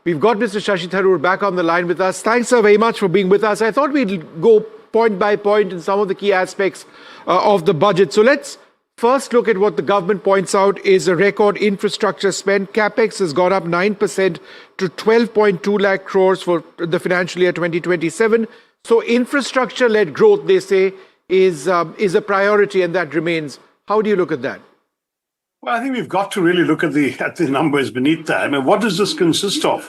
We've got Mr. Shashi Tharoor back on the line with us. Thanks, sir, very much for being with us. I thought we'd go point by point in some of the key aspects of the budget. So let's first look at what the government points out is a record infrastructure spend. CapEx has gone up 9% to 12.2 lakh crores for the financial year 2027. So infrastructure-led growth, they say, is a priority, and that remains. How do you look at that? Well, I think we've got to really look at the numbers beneath that. I mean, what does this consist of?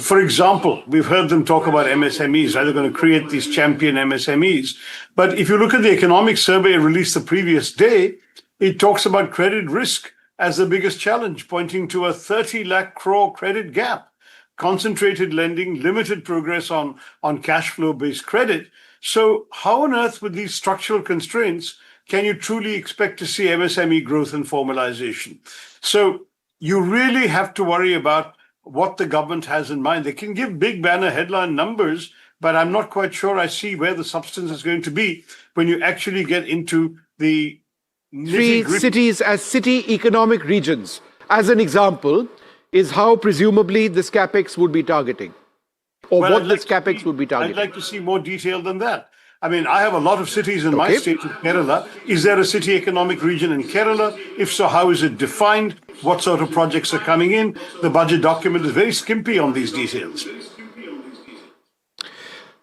For example, we've heard them talk about MSMEs, right? They're going to create these champion MSMEs. But if you look at the economic survey released the previous day, it talks about credit risk as the biggest challenge, pointing to a 30 lakh crore credit gap, concentrated lending, limited progress on cash flow-based credit. So how on earth with these structural constraints can you truly expect to see MSME growth and formalization? So you really have to worry about what the government has in mind. They can give big banner headline numbers, but I'm not quite sure I see where the substance is going to be when you actually get into the three cities as city economic regions, as an example, is how presumably this CapEx would be targeting, or what this CapEx would be targeting. I'd like to see more detail than that. I mean, I have a lot of cities in my state of Kerala. Is there a city economic region in Kerala? If so, how is it defined? What sort of projects are coming in? The budget document is very skimpy on these details.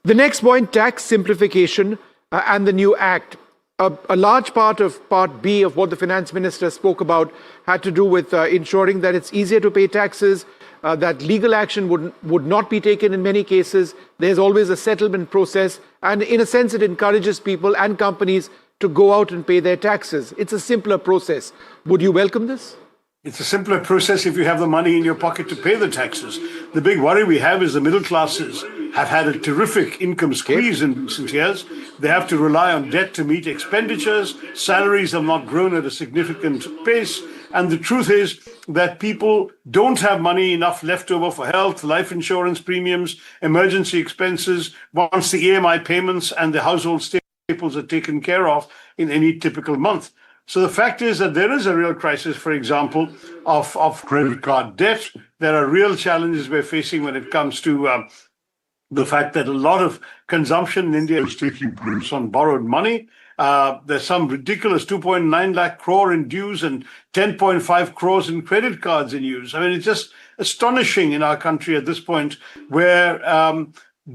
The next point, tax simplification and the new act. A large part of Part B of what the finance minister spoke about had to do with ensuring that it's easier to pay taxes, that legal action would not be taken in many cases. There's always a settlement process. And in a sense, it encourages people and companies to go out and pay their taxes. It's a simpler process. Would you welcome this? It's a simpler process if you have the money in your pocket to pay the taxes. The big worry we have is the middle classes have had a terrific income squeeze in recent years. They have to rely on debt to meet expenditures. Salaries have not grown at a significant pace. And the truth is that people don't have money enough left over for health, life insurance premiums, emergency expenses, once the EMI payments and the household staples are taken care of in any typical month. So the fact is that there is a real crisis, for example, of credit card debt. There are real challenges we're facing when it comes to the fact that a lot of consumption in India is taking place on borrowed money. There's some ridiculous 2.9 lakh crore in dues and 10.5 crores in credit cards in use. I mean, it's just astonishing in our country at this point where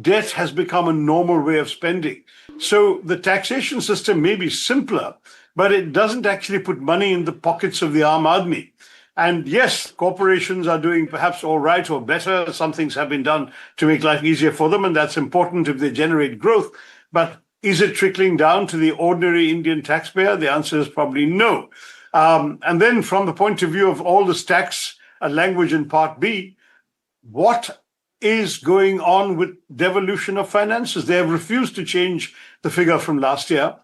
debt has become a normal way of spending. So the taxation system may be simpler, but it doesn't actually put money in the pockets of the Aam Aadmi. And yes, corporations are doing perhaps all right or better. Some things have been done to make life easier for them, and that's important if they generate growth. But is it trickling down to the ordinary Indian taxpayer? The answer is probably no. And then from the point of view of all this tax language in Part B, what is going on with devolution of finances? They have refused to change the figure from last year.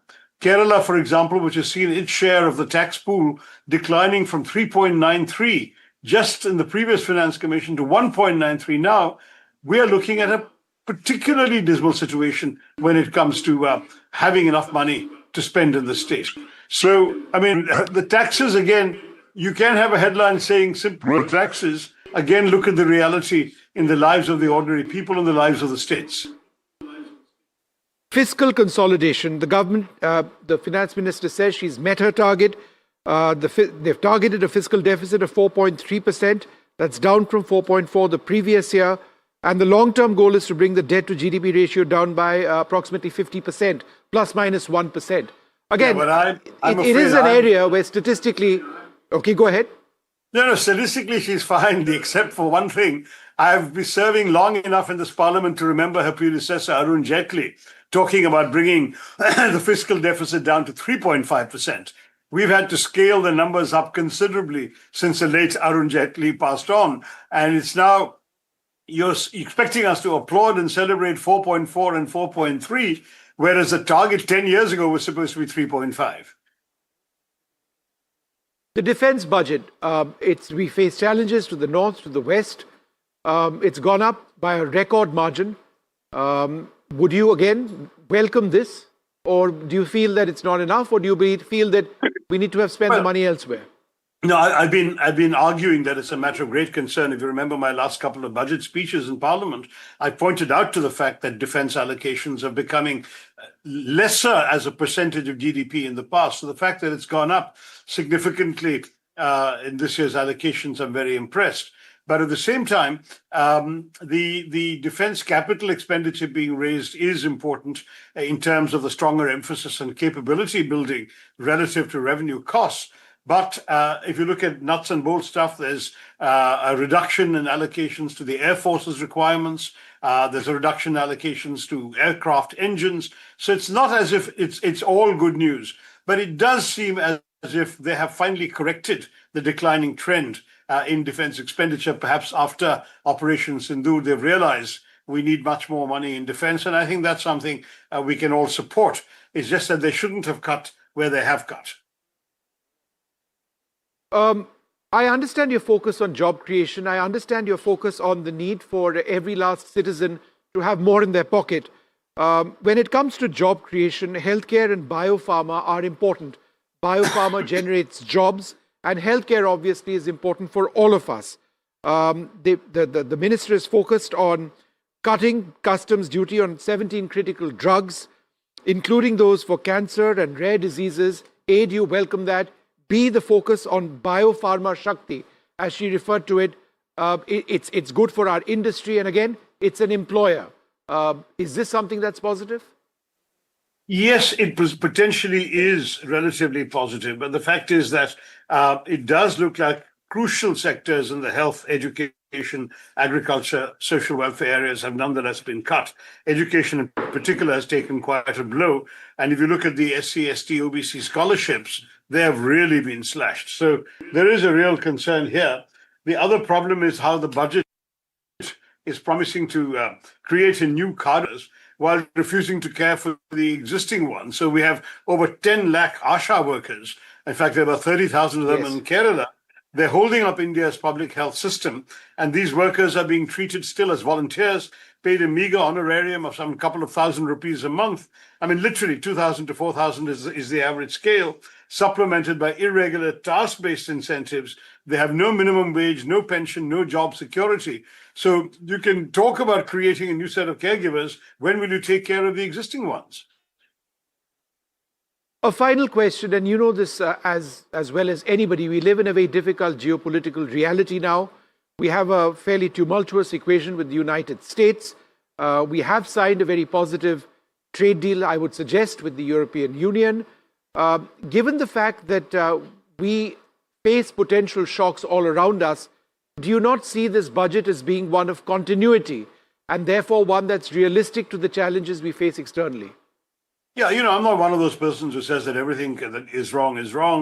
Kerala, for example, which has seen its share of the tax pool declining from 3.93 just in the previous Finance Commission to 1.93 now, we are looking at a particularly dismal situation when it comes to having enough money to spend in the state. So, I mean, the taxes, again, you can have a headline saying simple taxes. Again, look at the reality in the lives of the ordinary people and the lives of the states. Fiscal consolidation. The government, the finance minister says she's met her target. They've targeted a fiscal deficit of 4.3%. That's down from 4.4% the previous year. And the long-term goal is to bring the debt to GDP ratio down by approximately 50%, plus minus 1%. Again, it is an area where statistically... Okay, go ahead. No, statistically she's fine, except for one thing. I've been serving long enough in this parliament to remember her predecessor, Arun Jaitley, talking about bringing the fiscal deficit down to 3.5%. We've had to scale the numbers up considerably since the late Arun Jaitley passed on. And it's now, you're expecting us to applaud and celebrate 4.4 and 4.3, whereas the target 10 years ago was supposed to be 3.5. The defense budget, we face challenges to the north, to the west. It's gone up by a record margin. Would you again welcome this, or do you feel that it's not enough, or do you feel that we need to have spent the money elsewhere? No, I've been arguing that it's a matter of great concern. If you remember my last couple of budget speeches in Parliament, I pointed out to the fact that defense allocations are becoming lesser as a percentage of GDP in the past. So the fact that it's gone up significantly in this year's allocations, I'm very impressed. But at the same time, the defense capital expenditure being raised is important in terms of the stronger emphasis on capability building relative to revenue costs. But if you look at nuts and bolts stuff, there's a reduction in allocations to the Air Force's requirements. There's a reduction in allocations to aircraft engines. So it's not as if it's all good news, but it does seem as if they have finally corrected the declining trend in defense expenditure. Perhaps after Operation Sindoor, they've realized we need much more money in defense. And I think that's something we can all support. It's just that they shouldn't have cut where they have cut. I understand your focus on job creation. I understand your focus on the need for every last citizen to have more in their pocket. When it comes to job creation, healthcare and biopharma are important. Biopharma generates jobs, and healthcare obviously is important for all of us. The minister is focused on cutting customs duty on 17 critical drugs, including those for cancer and rare diseases. A, do you welcome that? B, the focus on biopharma Shakti, as she referred to it. It's good for our industry, and again, it's an employer. Is this something that's positive? Yes, it potentially is relatively positive, but the fact is that it does look like crucial sectors in the health, education, agriculture, social welfare areas have nonetheless been cut. Education in particular has taken quite a blow. And if you look at the SC, ST, OBC scholarships, they have really been slashed. So there is a real concern here. The other problem is how the budget is promising to create a new cadres while refusing to care for the existing ones. So we have over 10 lakh ASHA workers. In fact, there are about 30,000 of them in Kerala. They're holding up India's public health system, and these workers are being treated still as volunteers, paid a meager honorarium of some couple of thousand rupees a month. I mean, literally 2,000 to 4,000 is the average scale, supplemented by irregular task-based incentives. They have no minimum wage, no pension, no job security. So you can talk about creating a new set of caregivers. When will you take care of the existing ones? A final question, and you know this as well as anybody. We live in a very difficult geopolitical reality now. We have a fairly tumultuous equation with the United States. We have signed a very positive trade deal, I would suggest, with the European Union. Given the fact that we face potential shocks all around us, do you not see this budget as being one of continuity and therefore one that's realistic to the challenges we face externally? Yeah, I'm not one of those persons who says that everything that is wrong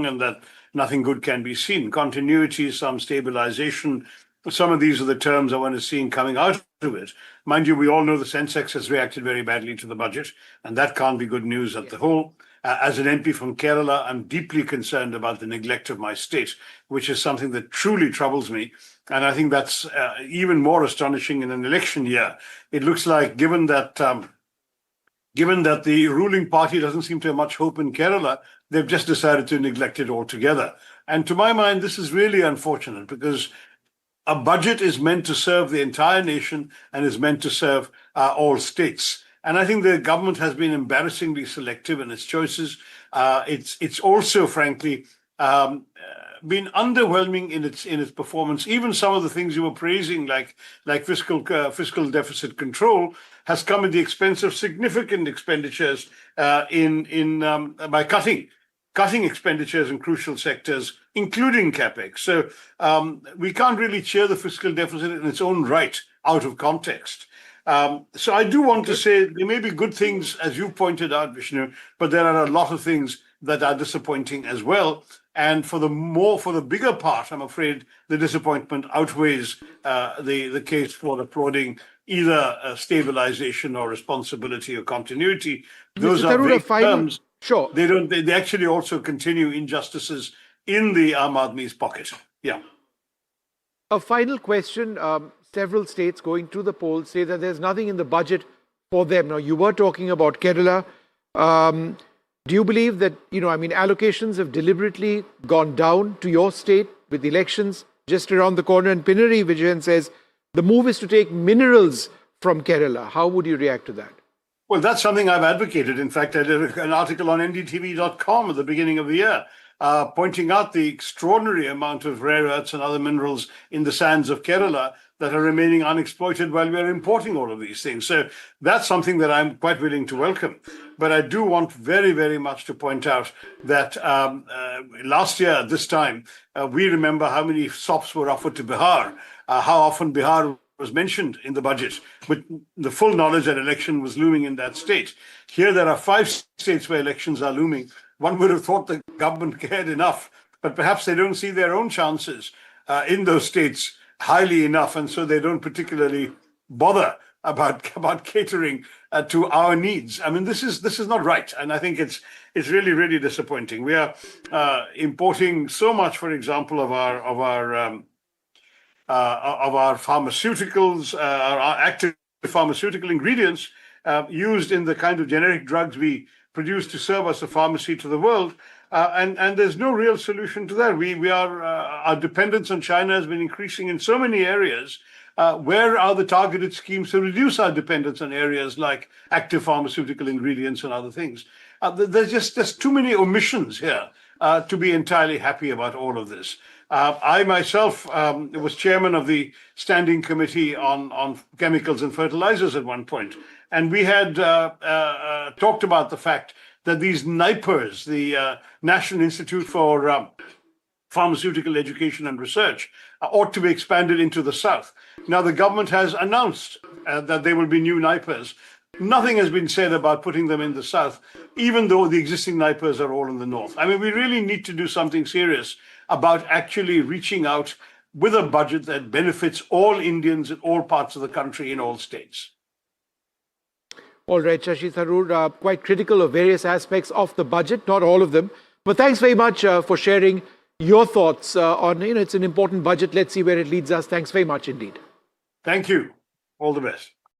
and that nothing good can be seen. Continuity, some stabilization, some of these are the terms I want to see coming out of it. Mind you, we all know the Sensex has reacted very badly to the budget, and that can't be good news at the whole. As an MP from Kerala, I'm deeply concerned about the neglect of my state, which is something that truly troubles me. And I think that's even more astonishing in an election year. It looks like, given that the ruling party doesn't seem to have much hope in Kerala, they've just decided to neglect it altogether. And to my mind, this is really unfortunate because a budget is meant to serve the entire nation and is meant to serve all states. And I think the government has been embarrassingly selective in its choices. It's also, frankly, been underwhelming in its performance. Even some of the things you were praising, like fiscal deficit control, has come at the expense of significant expenditures by cutting expenditures in crucial sectors, including capex. So we can't really cheer the fiscal deficit in its own right out of context. So I do want to say there may be good things, as you pointed out, Vishnu, but there are a lot of things that are disappointing as well. And for the bigger part, I'm afraid the disappointment outweighs the case for applauding either stabilization or responsibility or continuity. Those Mr. are Tharoor, vague terms. Sure. They actually also continue injustices in the Aam Aadmi's pocket. Yeah. A final question. Several states going to the polls say that there's nothing in the budget for them. Now, you were talking about Kerala. Do you believe that, allocations have deliberately gone down to your state with elections just around the corner? And Pinari Vijayan says the move is to take minerals from Kerala. How would you react to that? Well, that's something I've advocated. In fact, I did an article on NDTV.com at the beginning of the year, pointing out the extraordinary amount of rare earths and other minerals in the sands of Kerala that are remaining unexploited while we're importing all of these things. So that's something that I'm quite willing to welcome. But I do want very, very much to point out that last year at this time, we remember how many SOPs were offered to Bihar, how often Bihar was mentioned in the budget, with the full knowledge that election was looming in that state. Here there are 5 states where elections are looming. One would have thought the government cared enough, but perhaps they don't see their own chances in those states highly enough, and so they don't particularly bother about catering to our needs. I mean, this is not right, and I think it's really, really disappointing. We are importing so much, for example, of our pharmaceuticals, our active pharmaceutical ingredients used in the kind of generic drugs we produce to serve as a pharmacy to the world. And there's no real solution to that. Our dependence on China has been increasing in so many areas. Where are the targeted schemes to reduce our dependence on areas like active pharmaceutical ingredients and other things? There's too many omissions here to be entirely happy about all of this. I myself was chairman of the Standing Committee on Chemicals and Fertilizers at one point, and we had talked about the fact that these NIPERs, the National Institute for Pharmaceutical Education and Research, ought to be expanded into the south. Now, the government has announced that there will be new NIPERs. Nothing has been said about putting them in the south, even though the existing NIPERs are all in the north. I mean, we really need to do something serious about actually reaching out with a budget that benefits all Indians in all parts of the country, in all states. All right, Shashi Tharoor, quite critical of various aspects of the budget, not all of them. But thanks very much for sharing your thoughts on, it's an important budget. Let's see where it leads us. Thanks very much indeed. Thank you. All the best.